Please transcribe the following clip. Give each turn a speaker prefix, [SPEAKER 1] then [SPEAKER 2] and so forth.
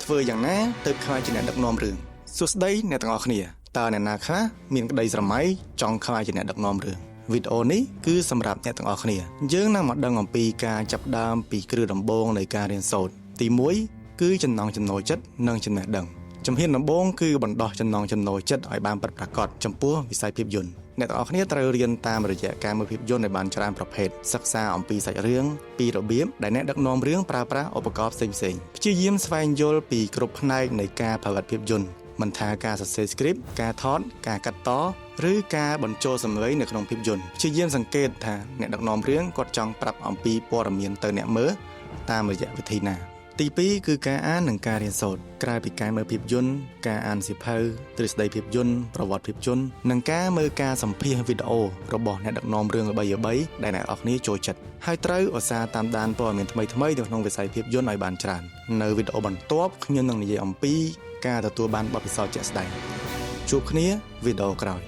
[SPEAKER 1] ធ្វើយ៉ាងណាទៅខ្លាយជាអ្នកដឹកនាំរឿងសួស្តីអ្នកទាំងអស់គ្នាតើអ្នកណាខ្លះមានក្តីស្រមៃចង់ខ្លាយជាអ្នកដឹកនាំរឿងវីដេអូនេះគឺសម្រាប់អ្នកទាំងអស់គ្នាយើងនឹងមកដឹងអំពីការចាប់ផ្ដើមពីគ្រឹះដំបូងនៃការរៀនសូត្រទី1គឺចំណង់ចំណូលចិត្តនិងចំណេះដឹងជំហានដំបូងគឺបណ្ដោះចំណង់ចំណូលចិត្តឲ្យបានពិតប្រាកដចំពោះវិស័យភាពយន្តអ្នកទាំងអស់គ្នាត្រូវរៀនតាមរយៈការមើលភាពយន្តឲ្យបានច្រើនប្រភេទសិក្សាអំពីសាច់រឿងពីរបៀបដែលអ្នកដឹកនាំរឿងប្រើប្រាស់ឧបករណ៍ផ្សេងៗព្យាយាមស្វែងយល់ពីគ្រប់ផ្នែកនៃការផលិតភាពយន្តមិនថាការសរសេរ script ការថតការកាត់តឬការបញ្ចូលសំឡេងនៅក្នុងភាពយន្តព្យាយាមសង្កេតថាអ្នកដឹកនាំរឿងគាត់ចង់ប្រាប់អំពីព័ត៌មានទៅអ្នកមើលតាមរយៈវិធីណាទី2គឺការអាននិងការរៀនសូត្រក្រៅពីការមើលភាពយន្តការអានសៀវភៅទ្រឹស្ដីភាពយន្តប្រវត្តិភាពយន្តនិងការមើលការសម្ភាសន៍វីដេអូរបស់អ្នកដឹកនាំរឿងល្បីៗដែលអ្នកនរគ្នាចូលចិត្តហើយត្រូវឧស្សាហ៍តាមដានព័ត៌មានថ្មីៗនៅក្នុងវិស័យភាពយន្តឲ្យបានច្រើននៅវីដេអូបន្ទាប់ខ្ញុំនឹងនិយាយអំពីការទទួលបានបទពិសោធន៍ជាក់ស្ដែងជួបគ្នាវីដេអូក្រោយ